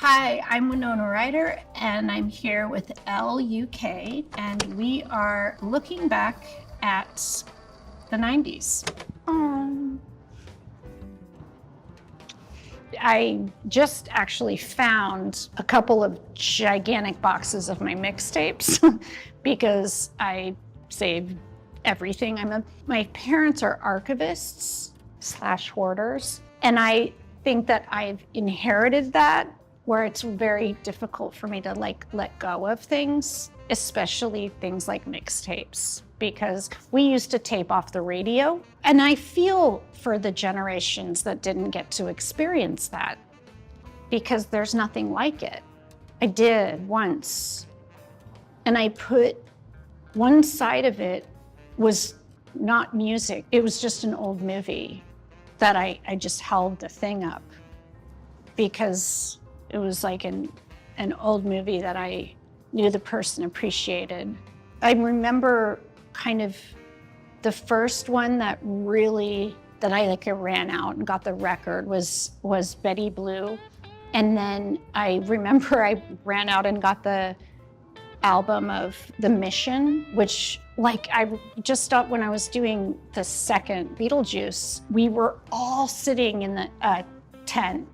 Hi, I'm Winona Ryder, and I'm here with ELLE UK, and we are looking back at the 90s. I just actually found a couple of gigantic boxes of my mixtapes because I saved everything. My parents are archivists / hoarders, and I think that I've inherited that, where it's very difficult for me to let go of things, especially things like mixtapes, because we used to tape off the radio. And I feel for the generations that didn't get to experience that, because there's nothing like it. I did once, and I put one side of it was not music. It was just an old movie that I just held the thing up because it was like an old movie that I knew the person appreciated. I remember kind of the first one that I ran out and got the record was Betty Blue. And then I remember I ran out and got the album of The Mission, which I just thought when I was doing the second Beetlejuice, we were all sitting in the tent,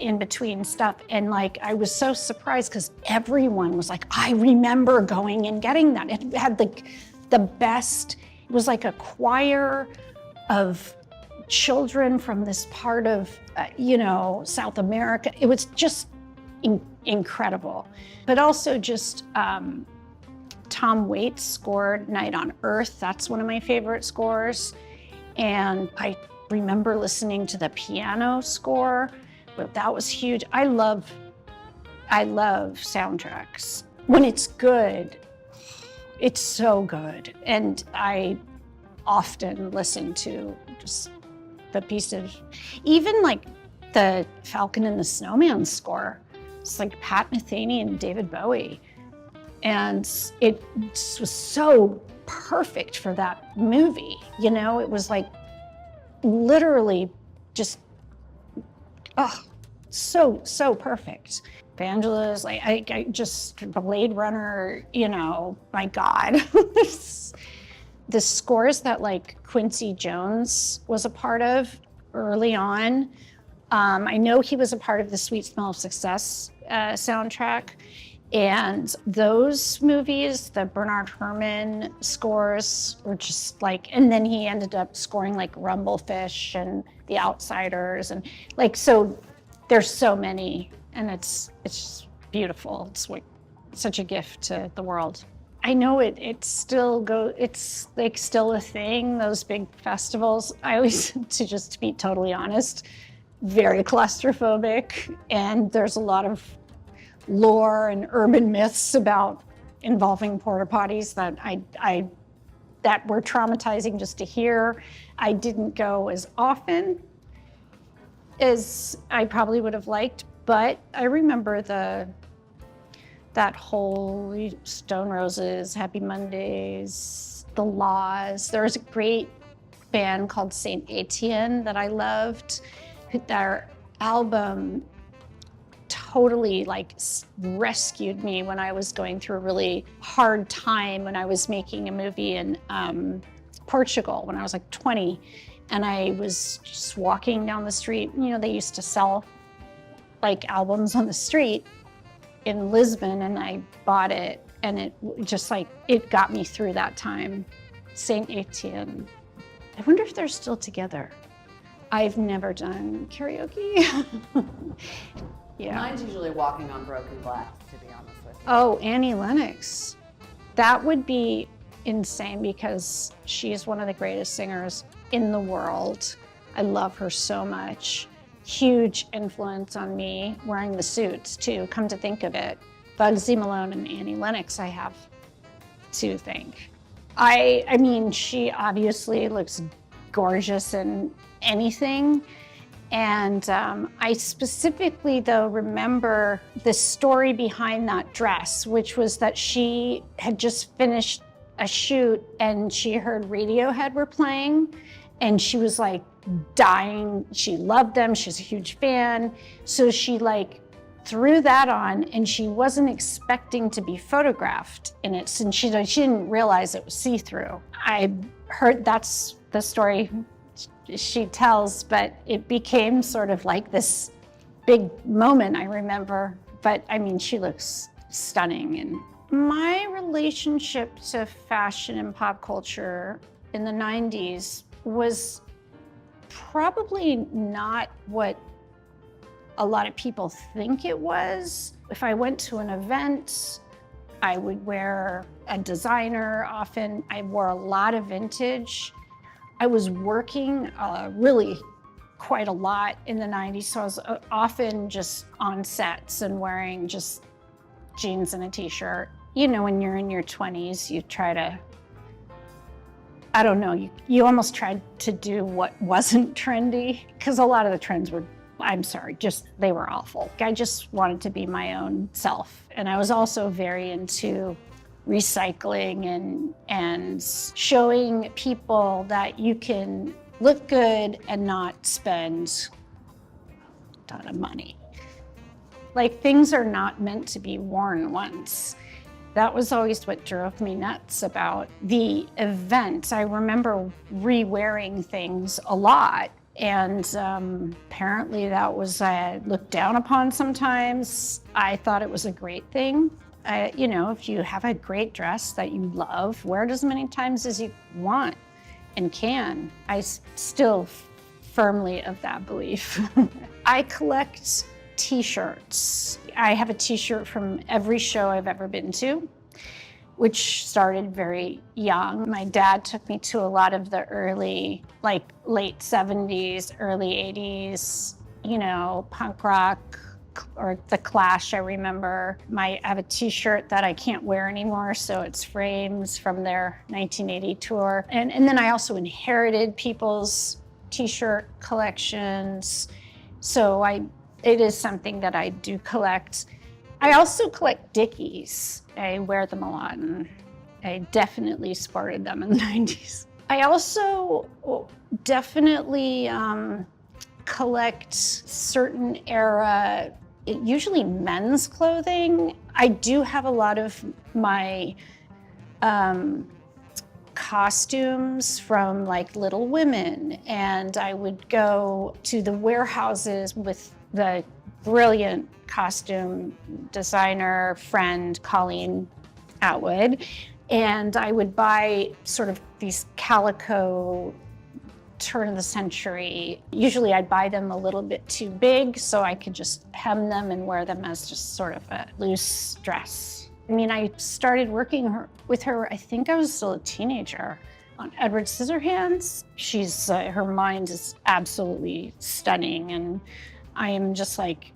in between stuff. And I was so surprised because everyone was like, I remember going and getting that. It had the best, it was like a choir of children from this part of, South America. It was just incredible. But also just Tom Waits scored Night on Earth. That's one of my favorite scores. And I remember listening to the piano score. But that was huge. I love soundtracks. When it's good, it's so good. And I often listen to just the piece of, even the Falcon and the Snowman score. It's like Pat Metheny and David Bowie. And it was so perfect for that movie. It was literally just, so perfect. Vangelis, I just, Blade Runner, my God. The scores that Quincy Jones was a part of early on. I know he was a part of the Sweet Smell of Success soundtrack. And those movies, the Bernard Herrmann scores were just and then he ended up scoring Rumblefish and The Outsiders. And so there's so many, and it's just beautiful. It's such a gift to the world. I know it's still still a thing, those big festivals. I always, to be totally honest, very claustrophobic, and there's a lot of lore and urban myths about involving porta potties that were traumatizing just to hear. I didn't go as often as I probably would have liked, but I remember that whole Stone Roses, Happy Mondays, The Laws. There was a great band called Saint Etienne that I loved. Their album totally rescued me when I was going through a really hard time when I was making a movie in Portugal when I was 20. And I was just walking down the street. They used to sell albums on the street in Lisbon, and I bought it, and it just it got me through that time. Saint Etienne. I wonder if they're still together. I've never done karaoke. Yeah. Mine's usually Walking on Broken Glass, to be honest with you. Oh, Annie Lennox. That would be insane because she's one of the greatest singers in the world. I love her so much. Huge influence on me, wearing the suits too, come to think of it. Bugsy Malone and Annie Lennox I have to thank. I mean, she obviously looks gorgeous in anything. And I specifically, though, remember the story behind that dress, which was that she had just finished a shoot and she heard Radiohead were playing, and she was dying. She loved them. She's a huge fan. So she threw that on, and she wasn't expecting to be photographed in it, and she didn't realize it was see-through. I heard that's the story she tells, but it became sort of like this big moment, I remember. But I mean, she looks stunning. And my relationship to fashion and pop culture in the 90s was probably not what a lot of people think it was. If I went to an event, I would wear a designer often. I wore a lot of vintage. I was working really quite a lot in the 90s, so I was often just on sets and wearing just jeans and a t-shirt. You know, when you're in your 20s, you try to, I don't know, you almost tried to do what wasn't trendy, because a lot of the trends were, I'm sorry, they were awful. I just wanted to be my own self. And I was also very into recycling and showing people that you can look good and not spend a ton of money. Like, things are not meant to be worn once. That was always what drove me nuts about the event. I remember re-wearing things a lot, and apparently that was looked down upon sometimes. I thought it was a great thing. You know, if you have a great dress that you love, wear it as many times as you want and can. I still firmly of that belief. I collect t-shirts. I have a t-shirt from every show I've ever been to, which started very young. My dad took me to a lot of the early, like late 70s, early 80s, you know, punk rock, or the Clash, I remember. I have a t-shirt that I can't wear anymore, so it's frames from their 1980 tour. And then I also inherited people's t-shirt collections. So it is something that I do collect. I also collect Dickies. I wear them a lot, and I definitely sported them in the 90s. I also definitely collect certain era, usually men's clothing. I do have a lot of my costumes from like Little Women, and I would go to the warehouses with the brilliant costume designer friend, Colleen Atwood, and I would buy sort of these calico turn of the century. Usually I'd buy them a little bit too big so I could just hem them and wear them as just sort of a loose dress. I mean, I started working with her, I think I was still a teenager, on Edward Scissorhands. Her mind is absolutely stunning, and I am just like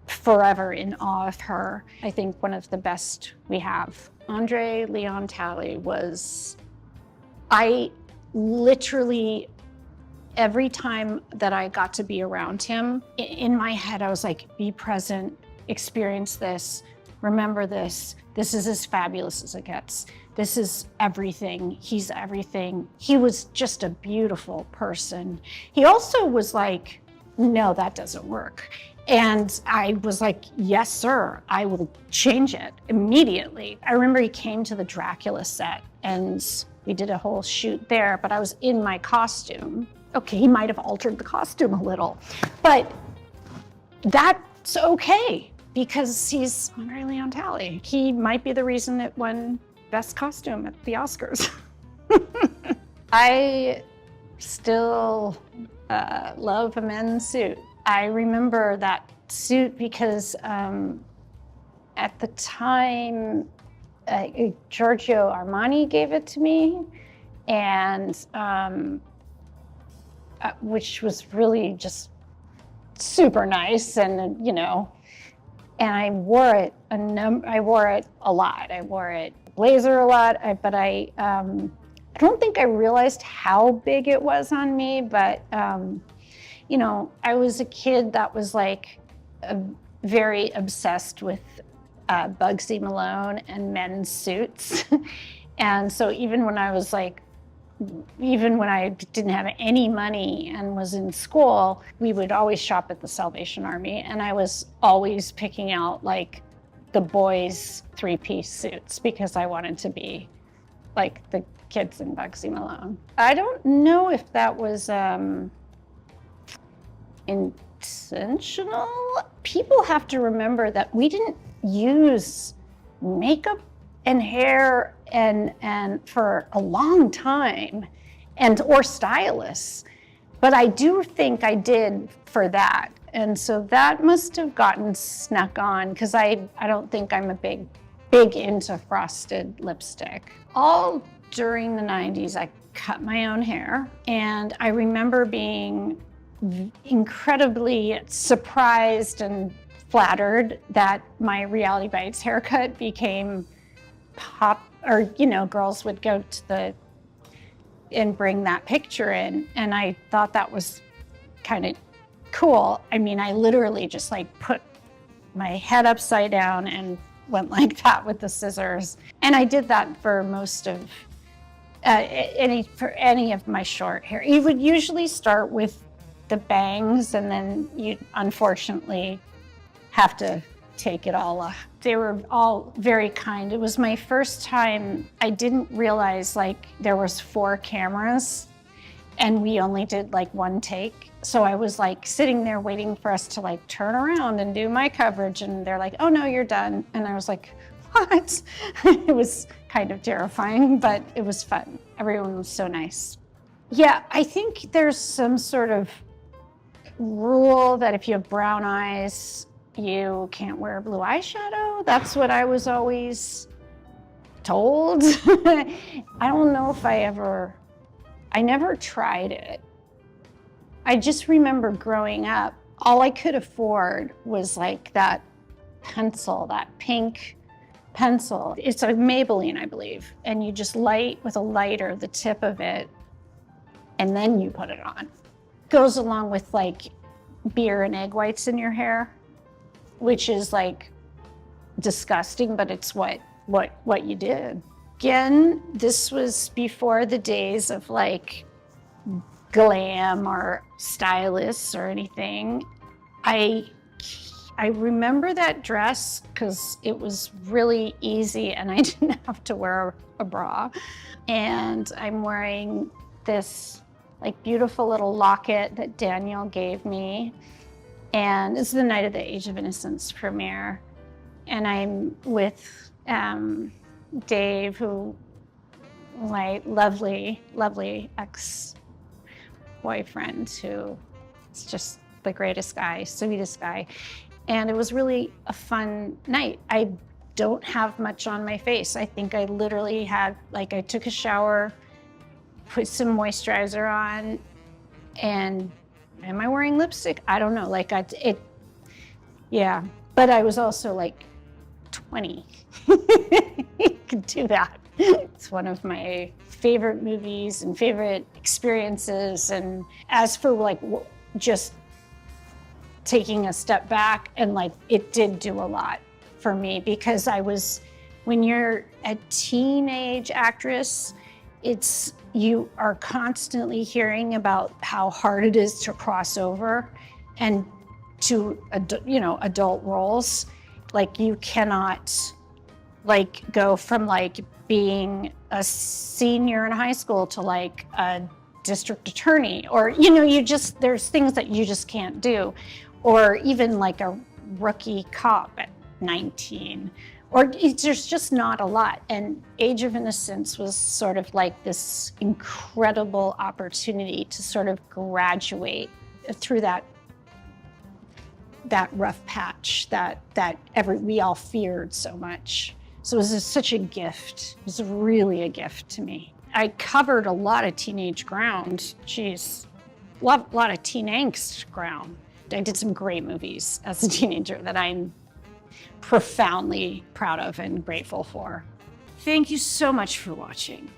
forever in awe of her. I think one of the best we have. Andre Leon Talley I literally, every time that I got to be around him, in my head, I was like, be present, experience this, remember this. This is as fabulous as it gets. This is everything. He's everything. He was just a beautiful person. He also was like, no, that doesn't work. And I was like, yes, sir, I will change it immediately. I remember he came to the Dracula set, and we did a whole shoot there, but I was in my costume. Okay, he might have altered the costume a little, but that's okay, because he's Andre Leon Talley. He might be the reason it won Best Costume at the Oscars. I still love a men's suit. I remember that suit because at the time, Giorgio Armani gave it to me, and which was really just super nice, and you know, and I wore it a lot. I wore it blazer a lot, but I don't think I realized how big it was on me, but you know, I was a kid that was like very obsessed with Bugsy Malone and men's suits. And so even when I was like even when I didn't have any money and was in school, we would always shop at the Salvation Army, and I was always picking out like the boys' three-piece suits because I wanted to be like the kids in Bugsy Malone. I don't know if that was intentional. People have to remember that we didn't use makeup and hair and for a long time, or stylists. But I do think I did for that. And so that must have gotten snuck on, because I don't think I'm a big into frosted lipstick. All during the 90s, I cut my own hair, and I remember being incredibly surprised and flattered that my Reality Bites haircut became pop, or girls would go to and bring that picture in, and I thought that was kind of cool. I mean, I literally just like put my head upside down and went like that with the scissors, and I did that for most of any of my short hair. You would usually start with the bangs, and then you unfortunately have to take it all off. They were all very kind. It was my first time. I didn't realize like there was 4 cameras and we only did like 1 take. So I was like sitting there waiting for us to like turn around and do my coverage, and they're like, oh no, you're done. And I was like, what? It was kind of terrifying, but it was fun. Everyone was so nice. Yeah, I think there's some sort of rule that if you have brown eyes, you can't wear blue eyeshadow. That's what I was always told. I don't know if I never tried it. I just remember growing up, all I could afford was like that pencil, that pink pencil. It's a Maybelline, I believe. And you just light with a lighter the tip of it, and then you put it on. Goes along with like beer and egg whites in your hair, which is like disgusting, but it's what you did. Again, this was before the days of like glam or stylists or anything. I remember that dress because it was really easy and I didn't have to wear a bra. And I'm wearing this like beautiful little locket that Daniel gave me. And it's the night of the Age of Innocence premiere. And I'm with Dave, who my lovely, lovely ex-boyfriend, who is just the greatest guy, sweetest guy. And it was really a fun night. I don't have much on my face. I think I literally had, like, I took a shower, put some moisturizer on, and am I wearing lipstick? I don't know, like yeah. But I was also like 20. You could do that. It's one of my favorite movies and favorite experiences. And as for like just taking a step back, and like it did do a lot for me, because when you're a teenage actress, you are constantly hearing about how hard it is to cross over and to adult roles. Like you cannot like go from like being a senior in high school to like a district attorney, or there's things that you just can't do, or even like a rookie cop at 19, or there's just not a lot. And Age of Innocence was sort of like this incredible opportunity to sort of graduate through that rough patch that we all feared so much. So it was such a gift. It was really a gift to me. I covered a lot of teenage ground. Geez, a lot of teen angst ground. I did some great movies as a teenager that I'm profoundly proud of and grateful for. Thank you so much for watching.